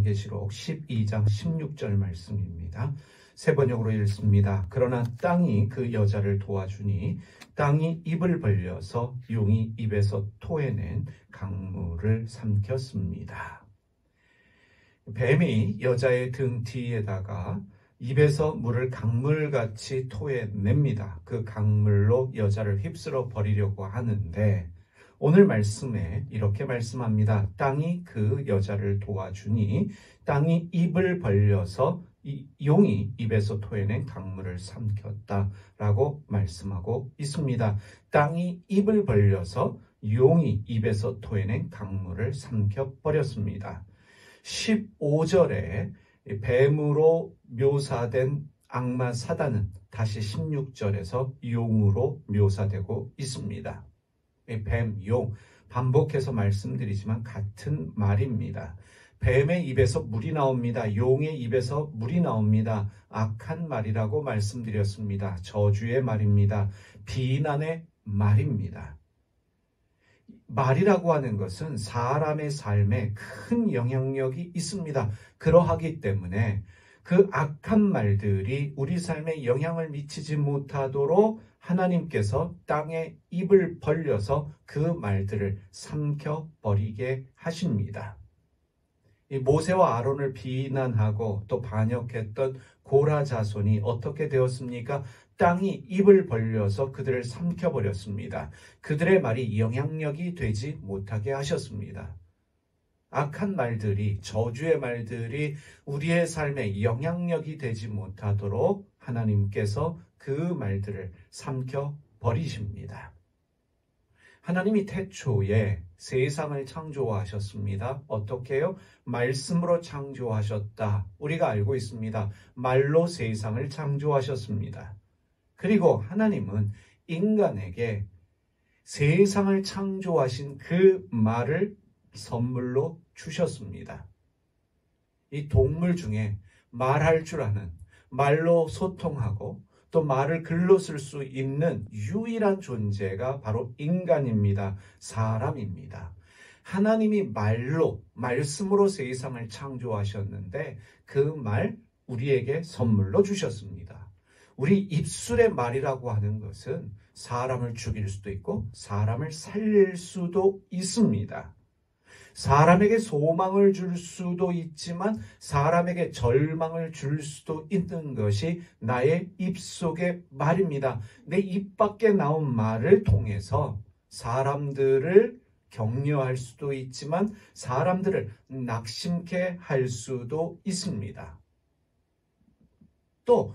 요한계시록 12장 16절 말씀입니다. 세 번역으로 읽습니다. 그러나 땅이 그 여자를 도와주니 땅이 입을 벌려서 용이 입에서 토해낸 강물을 삼켰습니다. 뱀이 여자의 등 뒤에다가 입에서 물을 강물같이 토해냅니다. 그 강물로 여자를 휩쓸어 버리려고 하는데 오늘 말씀에 이렇게 말씀합니다. 땅이 그 여자를 도와주니 땅이 입을 벌려서 용이 입에서 토해낸 강물을 삼켰다라고 말씀하고 있습니다. 땅이 입을 벌려서 용이 입에서 토해낸 강물을 삼켜버렸습니다. 15절에 뱀으로 묘사된 악마 사단은 다시 16절에서 용으로 묘사되고 있습니다. 뱀, 용, 반복해서 말씀드리지만 같은 말입니다. 뱀의 입에서 물이 나옵니다. 용의 입에서 물이 나옵니다. 악한 말이라고 말씀드렸습니다. 저주의 말입니다. 비난의 말입니다. 말이라고 하는 것은 사람의 삶에 큰 영향력이 있습니다. 그러하기 때문에 그 악한 말들이 우리 삶에 영향을 미치지 못하도록 하나님께서 땅에 입을 벌려서 그 말들을 삼켜버리게 하십니다. 이 모세와 아론을 비난하고 또 반역했던 고라 자손이 어떻게 되었습니까? 땅이 입을 벌려서 그들을 삼켜버렸습니다. 그들의 말이 영향력이 되지 못하게 하셨습니다. 악한 말들이, 저주의 말들이 우리의 삶에 영향력이 되지 못하도록 하나님께서 그 말들을 삼켜버리십니다. 하나님이 태초에 세상을 창조하셨습니다. 어떻게 해요? 말씀으로 창조하셨다. 우리가 알고 있습니다. 말로 세상을 창조하셨습니다. 그리고 하나님은 인간에게 세상을 창조하신 그 말을 선물로 주셨습니다. 이 동물 중에 말할 줄 아는, 말로 소통하고 또 말을 글로 쓸 수 있는 유일한 존재가 바로 인간입니다. 사람입니다. 하나님이 말로, 말씀으로 세상을 창조하셨는데 그 말 우리에게 선물로 주셨습니다. 우리 입술의 말이라고 하는 것은 사람을 죽일 수도 있고 사람을 살릴 수도 있습니다. 사람에게 소망을 줄 수도 있지만 사람에게 절망을 줄 수도 있는 것이 나의 입속의 말입니다. 내 입 밖에 나온 말을 통해서 사람들을 격려할 수도 있지만 사람들을 낙심케 할 수도 있습니다. 또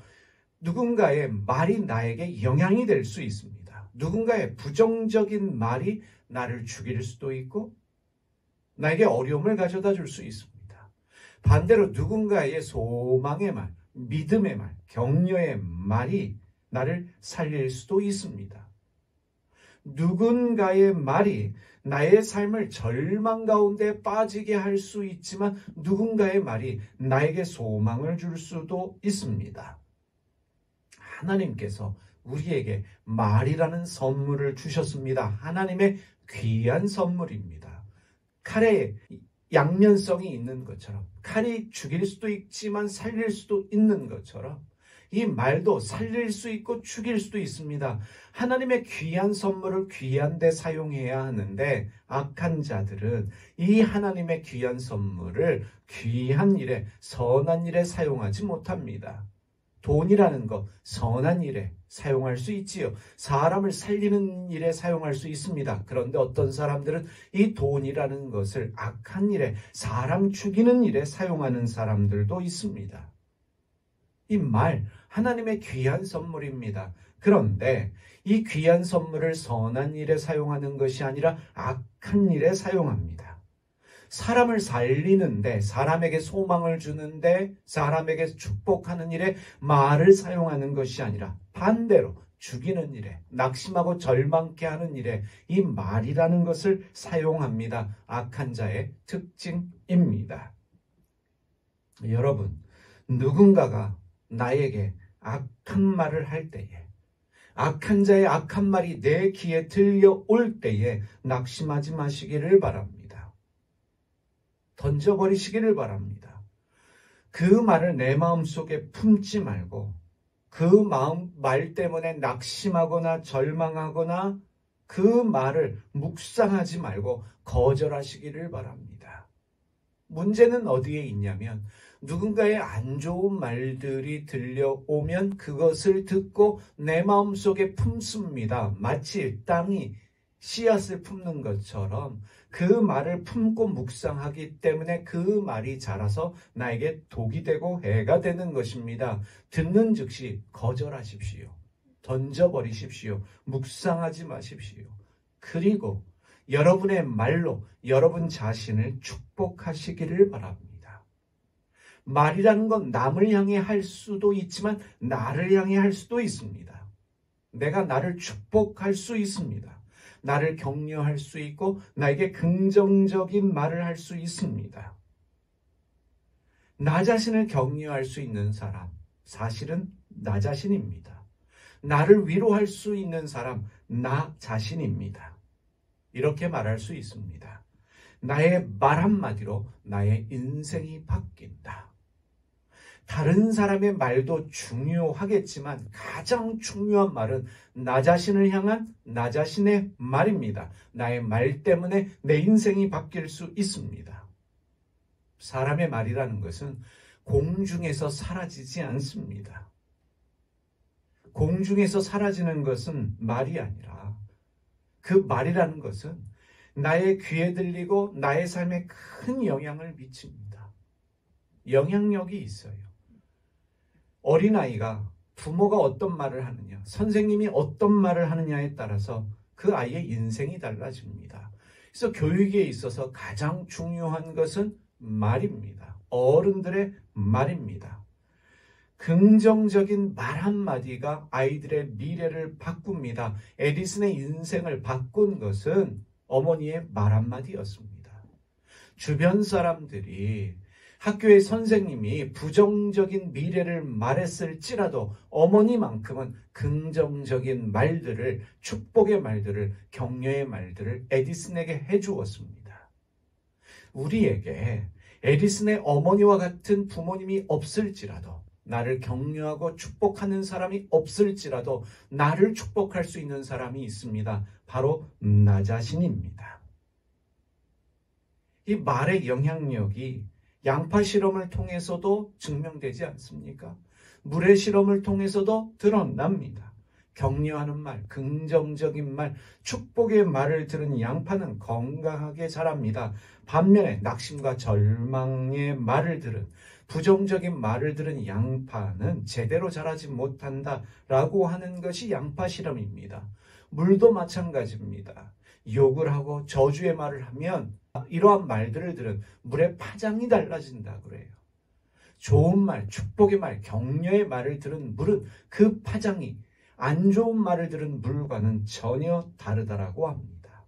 누군가의 말이 나에게 영향이 될 수 있습니다. 누군가의 부정적인 말이 나를 죽일 수도 있고 나에게 어려움을 가져다 줄 수 있습니다. 반대로 누군가의 소망의 말, 믿음의 말, 격려의 말이 나를 살릴 수도 있습니다. 누군가의 말이 나의 삶을 절망 가운데 빠지게 할 수 있지만 누군가의 말이 나에게 소망을 줄 수도 있습니다. 하나님께서 우리에게 말이라는 선물을 주셨습니다. 하나님의 귀한 선물입니다. 칼에 양면성이 있는 것처럼 칼이 죽일 수도 있지만 살릴 수도 있는 것처럼 이 말도 살릴 수 있고 죽일 수도 있습니다. 하나님의 귀한 선물을 귀한 데 사용해야 하는데 악한 자들은 이 하나님의 귀한 선물을 귀한 일에, 선한 일에 사용하지 못합니다. 돈이라는 것, 선한 일에 사용할 수 있지요. 사람을 살리는 일에 사용할 수 있습니다. 그런데 어떤 사람들은 이 돈이라는 것을 악한 일에, 사람 죽이는 일에 사용하는 사람들도 있습니다. 이 말, 하나님의 귀한 선물입니다. 그런데 이 귀한 선물을 선한 일에 사용하는 것이 아니라 악한 일에 사용합니다. 사람을 살리는데, 사람에게 소망을 주는데, 사람에게 축복하는 일에 말을 사용하는 것이 아니라 반대로 죽이는 일에, 낙심하고 절망케 하는 일에 이 말이라는 것을 사용합니다. 악한 자의 특징입니다. 여러분, 누군가가 나에게 악한 말을 할 때에, 악한 자의 악한 말이 내 귀에 들려올 때에 낙심하지 마시기를 바랍니다. 던져버리시기를 바랍니다. 그 말을 내 마음속에 품지 말고 그 말 때문에 낙심하거나 절망하거나 그 말을 묵상하지 말고 거절하시기를 바랍니다. 문제는 어디에 있냐면 누군가의 안 좋은 말들이 들려오면 그것을 듣고 내 마음속에 품습니다. 마치 땅이 씨앗을 품는 것처럼 그 말을 품고 묵상하기 때문에 그 말이 자라서 나에게 독이 되고 해가 되는 것입니다. 듣는 즉시 거절하십시오. 던져버리십시오. 묵상하지 마십시오. 그리고 여러분의 말로 여러분 자신을 축복하시기를 바랍니다. 말이라는 건 남을 향해 할 수도 있지만 나를 향해 할 수도 있습니다. 내가 나를 축복할 수 있습니다. 나를 격려할 수 있고 나에게 긍정적인 말을 할 수 있습니다. 나 자신을 격려할 수 있는 사람, 사실은 나 자신입니다. 나를 위로할 수 있는 사람, 나 자신입니다. 이렇게 말할 수 있습니다. 나의 말 한마디로 나의 인생이 바뀐다. 다른 사람의 말도 중요하겠지만 가장 중요한 말은 나 자신을 향한 나 자신의 말입니다. 나의 말 때문에 내 인생이 바뀔 수 있습니다. 사람의 말이라는 것은 공중에서 사라지지 않습니다. 공중에서 사라지는 것은 말이 아니라 그 말이라는 것은 나의 귀에 들리고 나의 삶에 큰 영향을 미칩니다. 영향력이 있어요. 어린아이가 부모가 어떤 말을 하느냐, 선생님이 어떤 말을 하느냐에 따라서 그 아이의 인생이 달라집니다. 그래서 교육에 있어서 가장 중요한 것은 말입니다. 어른들의 말입니다. 긍정적인 말 한마디가 아이들의 미래를 바꿉니다. 에디슨의 인생을 바꾼 것은 어머니의 말 한마디였습니다. 주변 사람들이 학교의 선생님이 부정적인 미래를 말했을지라도 어머니만큼은 긍정적인 말들을, 축복의 말들을, 격려의 말들을 에디슨에게 해주었습니다. 우리에게 에디슨의 어머니와 같은 부모님이 없을지라도, 나를 격려하고 축복하는 사람이 없을지라도 나를 축복할 수 있는 사람이 있습니다. 바로 나 자신입니다. 이 말의 영향력이 양파 실험을 통해서도 증명되지 않습니까? 물의 실험을 통해서도 드러납니다. 격려하는 말, 긍정적인 말, 축복의 말을 들은 양파는 건강하게 자랍니다. 반면에 낙심과 절망의 말을 들은, 부정적인 말을 들은 양파는 제대로 자라지 못한다라고 하는 것이 양파 실험입니다. 물도 마찬가지입니다. 욕을 하고 저주의 말을 하면 이러한 말들을 들은 물의 파장이 달라진다 그래요. 좋은 말, 축복의 말, 격려의 말을 들은 물은 그 파장이 안 좋은 말을 들은 물과는 전혀 다르다라고 합니다.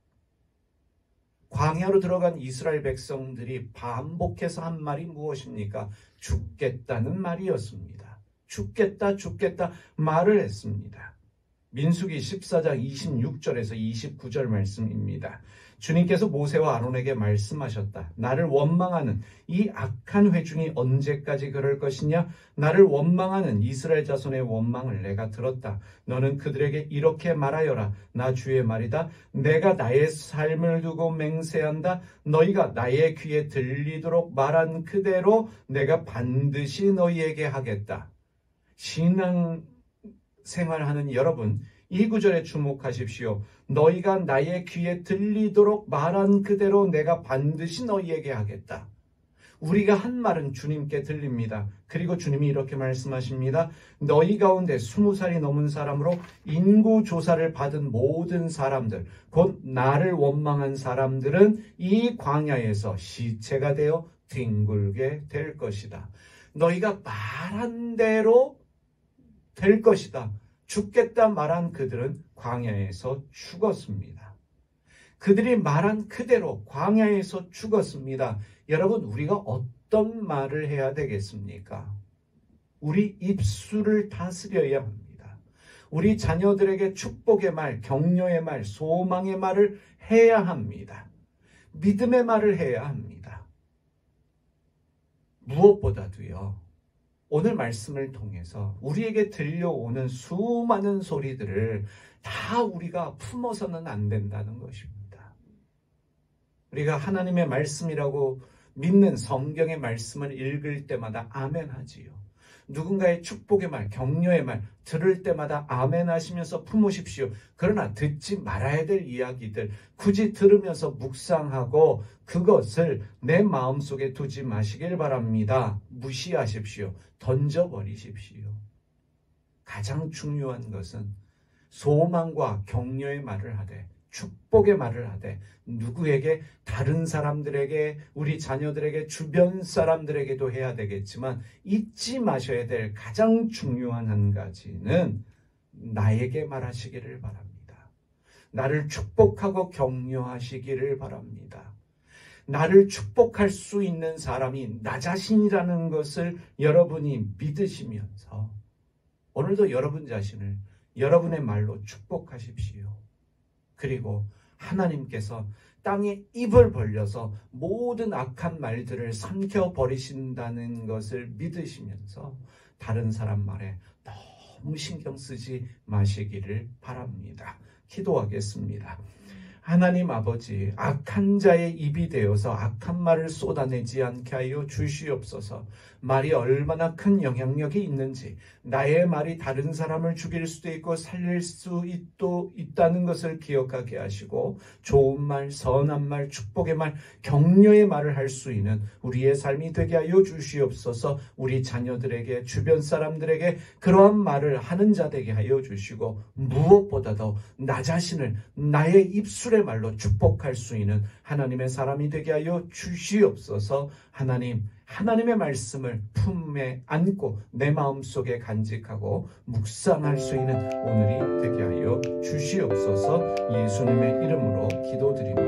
광야로 들어간 이스라엘 백성들이 반복해서 한 말이 무엇입니까? 죽겠다는 말이었습니다. 죽겠다, 죽겠다 말을 했습니다. 민수기 14장 26절에서 29절 말씀입니다. 주님께서 모세와 아론에게 말씀하셨다. 나를 원망하는 이 악한 회중이 언제까지 그럴 것이냐? 나를 원망하는 이스라엘 자손의 원망을 내가 들었다. 너는 그들에게 이렇게 말하여라. 나 주의 말이다. 내가 나의 삶을 두고 맹세한다. 너희가 나의 귀에 들리도록 말한 그대로 내가 반드시 너희에게 하겠다. 신앙 생활하는 여러분, 이 구절에 주목하십시오. 너희가 나의 귀에 들리도록 말한 그대로 내가 반드시 너희에게 하겠다. 우리가 한 말은 주님께 들립니다. 그리고 주님이 이렇게 말씀하십니다. 너희 가운데 20살이 넘은 사람으로 인구조사를 받은 모든 사람들, 곧 나를 원망한 사람들은 이 광야에서 시체가 되어 뒹굴게 될 것이다. 너희가 말한 대로 될 것이다. 죽겠다 말한 그들은 광야에서 죽었습니다. 그들이 말한 그대로 광야에서 죽었습니다. 여러분, 우리가 어떤 말을 해야 되겠습니까? 우리 입술을 다스려야 합니다. 우리 자녀들에게 축복의 말, 격려의 말, 소망의 말을 해야 합니다. 믿음의 말을 해야 합니다. 무엇보다도요, 오늘 말씀을 통해서 우리에게 들려오는 수많은 소리들을 다 우리가 품어서는 안 된다는 것입니다. 우리가 하나님의 말씀이라고 믿는 성경의 말씀을 읽을 때마다 아멘 하지요. 누군가의 축복의 말, 격려의 말 들을 때마다 아멘 하시면서 품으십시오. 그러나 듣지 말아야 될 이야기들 굳이 들으면서 묵상하고 그것을 내 마음속에 두지 마시길 바랍니다. 무시하십시오. 던져버리십시오. 가장 중요한 것은 소망과 격려의 말을 하되 축복의 말을 하되 누구에게, 다른 사람들에게, 우리 자녀들에게, 주변 사람들에게도 해야 되겠지만 잊지 마셔야 될 가장 중요한 한 가지는 나에게 말하시기를 바랍니다. 나를 축복하고 격려하시기를 바랍니다. 나를 축복할 수 있는 사람이 나 자신이라는 것을 여러분이 믿으시면서 오늘도 여러분 자신을 여러분의 말로 축복하십시오. 그리고 하나님께서 땅에 입을 벌려서 모든 악한 말들을 삼켜버리신다는 것을 믿으시면서 다른 사람 말에 너무 신경 쓰지 마시기를 바랍니다. 기도하겠습니다. 하나님 아버지, 악한 자의 입이 되어서 악한 말을 쏟아내지 않게 하여 주시옵소서. 말이 얼마나 큰 영향력이 있는지, 나의 말이 다른 사람을 죽일 수도 있고 살릴 수 있다는 것을 기억하게 하시고 좋은 말, 선한 말, 축복의 말, 격려의 말을 할 수 있는 우리의 삶이 되게 하여 주시옵소서. 우리 자녀들에게, 주변 사람들에게 그러한 말을 하는 자 되게 하여 주시고 무엇보다도 나 자신을 나의 입술의 말로 축복할 수 있는 하나님의 사람이 되게 하여 주시옵소서. 하나님의 말씀을 품에 안고 내 마음속에 간직하고 묵상할 수 있는 오늘이 되게 하여 주시옵소서. 예수님의 이름으로 기도드립니다.